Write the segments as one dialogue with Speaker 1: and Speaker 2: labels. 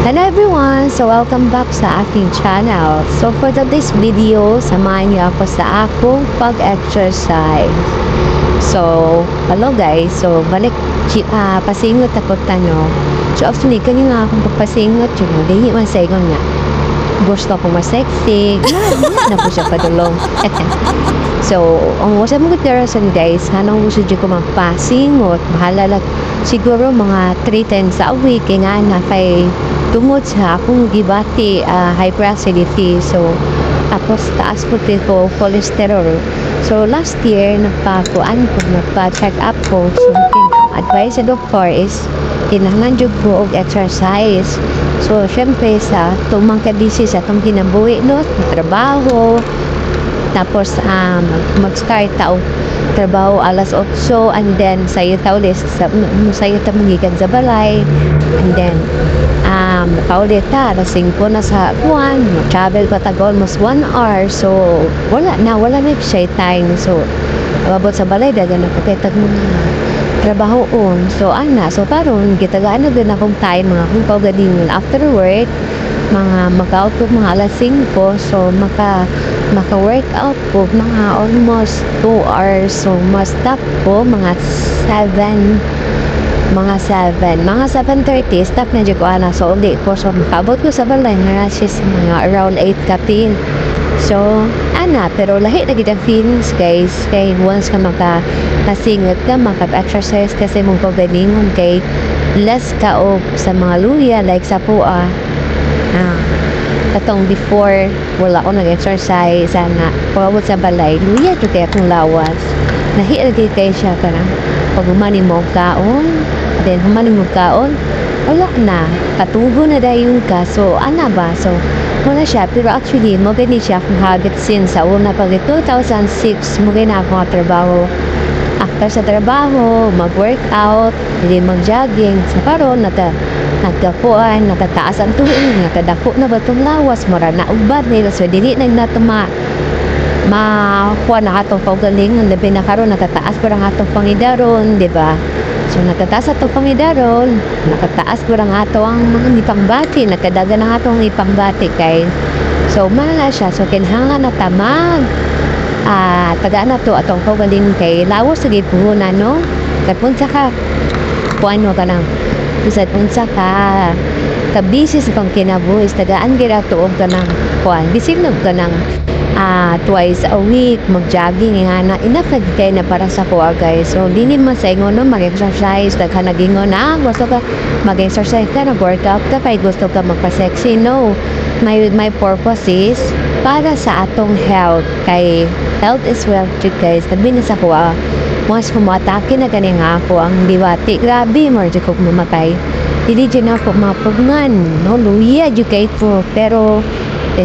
Speaker 1: Hello everyone! So welcome back sa aking channel. So for today's video, samahan niyo ako sa akong pag-exercise. So, hello guys. So, balik pasingot ako tanong. So actually, kanina akong papasingot yun. Hindi man sa ingon nga. Gusto ko masexy. Na po siya padulong. So, ang wasa mong kutarasan guys, hanang gusto dyan ko magpasingot. Bahala lang. Siguro mga 3 times a week. Kaya nga na kay tungod sa akong gibati hyperacidity. So, tapos taas po ko cholesterol. So, last year, nagpa-check up ko. So, advice sa doktor is kinahanglan jud ko og exercise. So, syempre sa tumang kadisi sa itong kinabuhi, no? Trabaho. Tapos, mag-start tao trabaho alas 8 and then sayo tao ulit sayo ta magikan sa balay and then paulit ta alas 5 na sa buwan travel pa tag almost 1 hour so wala na siya time so abot sa balay dagan ako kay tag mga trabaho on so so paron gitagaan na din akong time mga kung pagalingon after work mga mag-out po mga alas 5 so maka-workout po mga almost 2 hours so must-stop po mga 7:30 stop na dyan ko so ulit po so makabot ko sa balay nga mga around 8 kapin so pero lahi na gitang feelings guys kay once ka makasingot ka maka-exercise kasi mong pagalingon kay less ka o sa mga luya like sa pua katong before wala ako nag-exercise sana pagabot sa balay luya ito kaya akong lawas nahilagay kayo siya karang pag humani mo kaon then humani mo kaon wala na katugo na dayon ka so ba so wala siya pero actually mo gani siya akong habit since sa una pag 2006 mo gani akong trabaho after sa trabaho mag-workout hindi mag-jogging sa paron nagkapuan, nakataas ang tuwing, nakadako na ba itong lawas, mara na ubad nila, so dili nagnatuma makuha na atong paugaling, labi na karon nakataas pa ang atong pangidaron, di ba? So nakataas atong pangidaron, nakataas pa ang atong mga ipangbati, nakadaga na atong ipangbati kay so mga siya, so kinahanglan na tamag tagaan na to atong paugaling kay lawas sa gipuhunan, no? Kapunsa ka, kuano ka nang bisad unsa ka busy sa pang kinabuhis tagaan gira tuog ka ng kuan bisig ka ng twice a week mag-jogging nga na enough kay na para sa kuha guys so dili man sa ingon no mag-exercise daghan nagingon gusto ka mag-exercise ka nag-workout ka kay gusto ka magpa-sexy no my purpose is para sa atong health kay health is wealth guys sabi ni sa kuha mas kumatake na gani nga ako ang diwati grabe mo dyan ko mamatay hindi dyan ako mapugnan no luya dyan kay po pero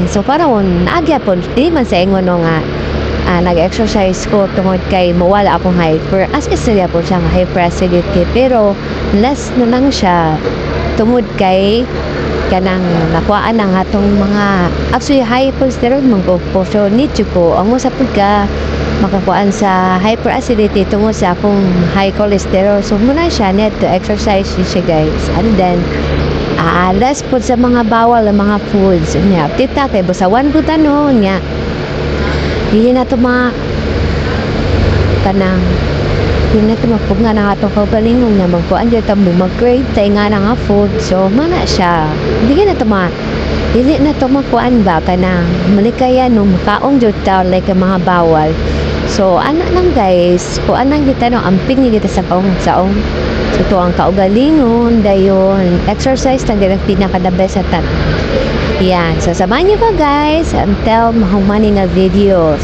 Speaker 1: so parang naagya po hindi man sa ingon no nga nag-exercise ko tungod kay mawala akong hyper as istorya po siya nga hyperacidity pero less na lang siya tungod kay kanang nakuhaan ng atong mga actually high cholesterol mong po so need ko ang usap ka makakuan sa hyperacidity tungod sa akong high cholesterol so muna siya need to exercise siya guys and then less po sa mga bawal ang mga foods niya tita kay basawan po tanong niya hindi na ito mga kanang hindi na ito magpugngan ang atong kaugalingon niya magkuan dyan ito mag-crave tayo nga nga food so mana siya hindi na ito dili na ito makuan ba ka na malikaya no makaong dyan ito like mga bawal so lang guys kung anang kita no amping ni kita sa kaong so ito ang kaugalingon dayon exercise na ganang pinaka-the best at yan so samahan niyo pa guys until mahumani na videos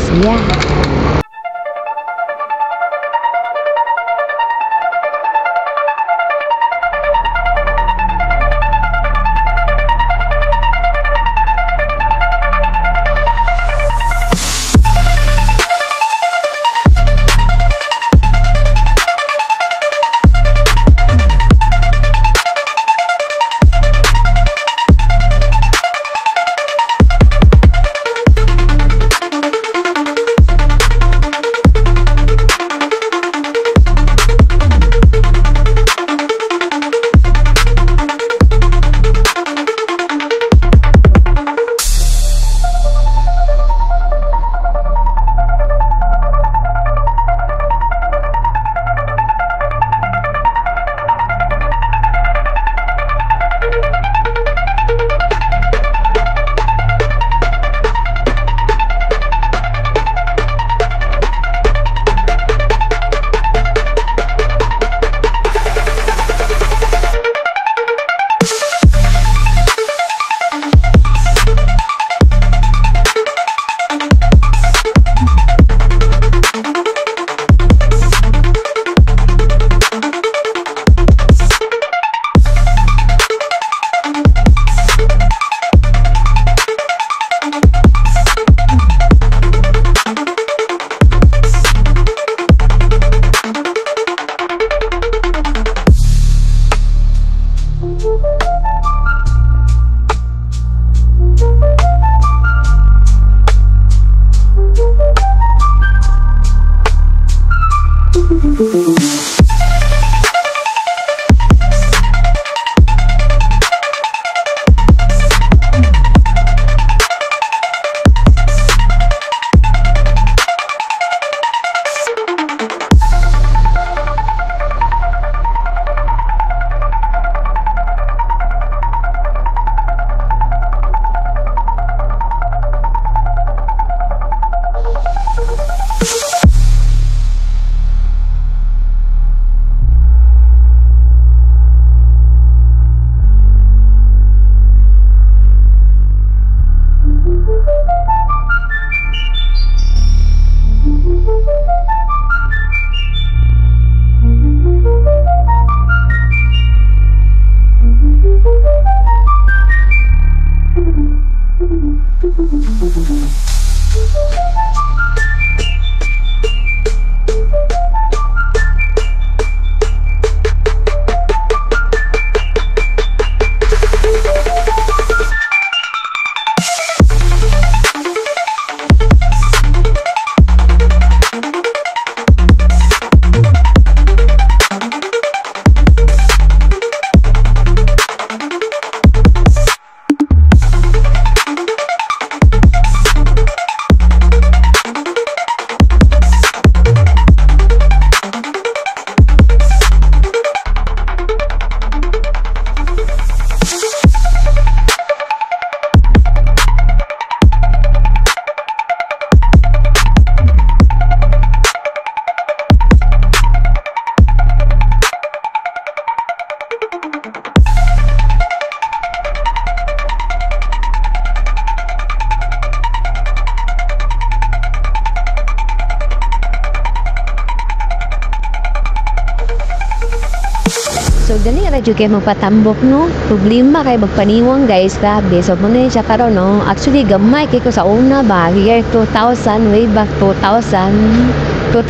Speaker 1: jud kay magpatambok no. Problema kay magpaniwang guys, grabe. So muna siya karon no. Actually gamay kay ko sa una ba year 2000 way back 2006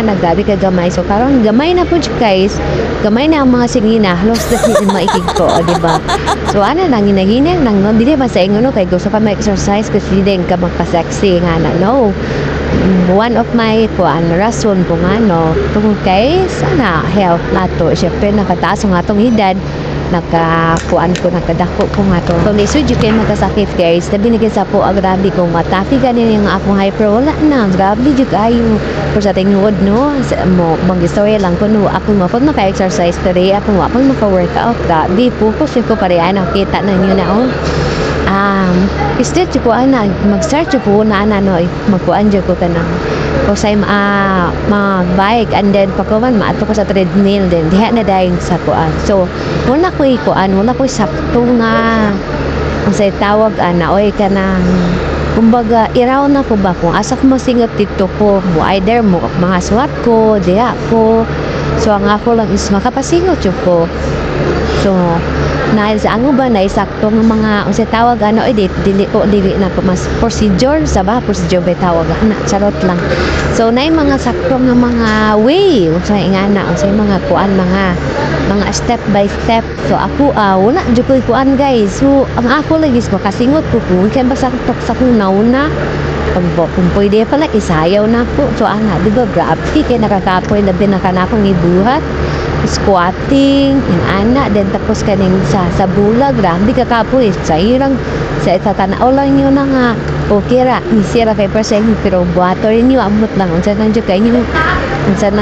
Speaker 1: nagdabi ka gamay. So karon gamay na po guys. Gamay na ang mga singina. Halos dili maikig ko, di ba? So ana nang hinahinang nang dili man sa ingon no kay gusto ka ma-exercise kasi din ka magka-sexy nga na no. One of my rason kung ano tungkol kay sana health nato syempre nakataas ang atong edad nakadako ko nga to kung lisod yung kayo magkasakit guys na binigyan sa po grabe kong matafi ganin yung akong hyper wala na grabe yung kayo po sa tingod no bang istorya lang ko no ako mapag maka-exercise today ako mapag maka-workout grabe focus yung ko parehan nakita na nyo na start ko ana mag-start ko na ana no magkuan jud ko kanang kusay mag-bike and then pagkawan maato ko sa treadmill din diha na dayon sa kuan so wala ko sakto nga unsay tawag ana oy kanang kumbaga iraw na ko ba kung asa ko masingot dito ko mo either mo mga swat ko diha ko so ang ako lang is makapasingot jud ko so sa ano ba na isakto ng mga unsay tawag ano dili na ko mas procedure ba tawag na charot lang so nay mga sakto ng mga way unsay ingana unsay mga kuan mga step by step so ako wala jud ko kuan guys so ang ako lagi makasingot ko kay basta sa kuna kung pwede pala isayaw na ko so ana di ba grabe kay nakakapoy labi na kanakong ibuhat squatting ana then tapos kaning sa bulag grabe kakapoy sa irang sa tatanaw lang yun na nga okay ra nisira kay percent pero buhato rin yun amot lang unsa nang jud kay bation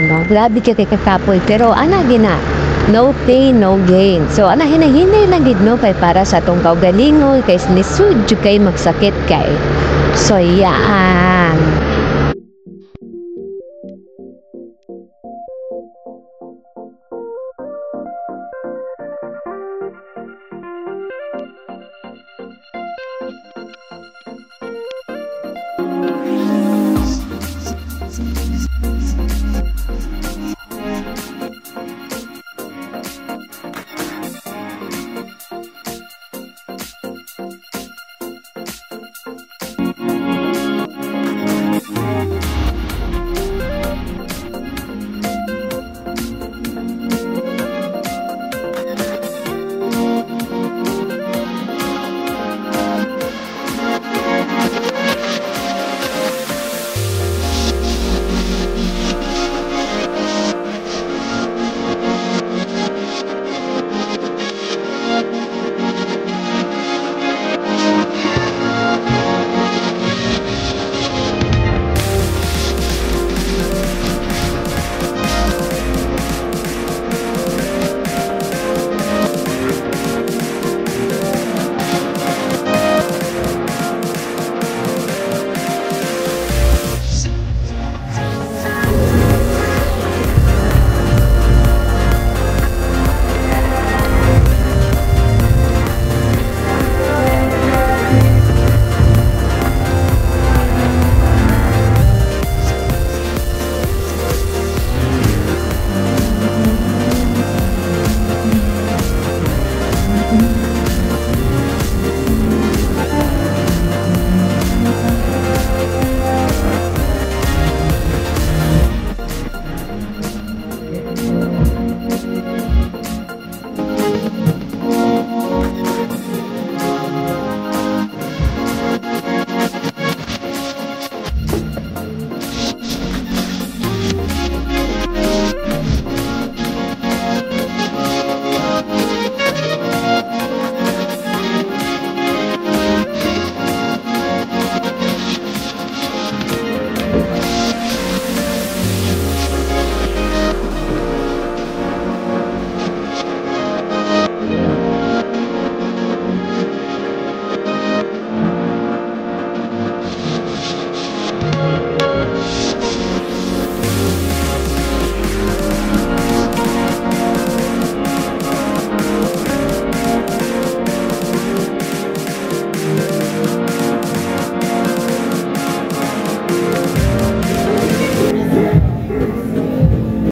Speaker 1: no grabe kay kakapoy pero ana gina no pain no gain so ana hinahinay lang gid no kay para sa tong kaugalingon kay nisud jud kay magsakit kay so yan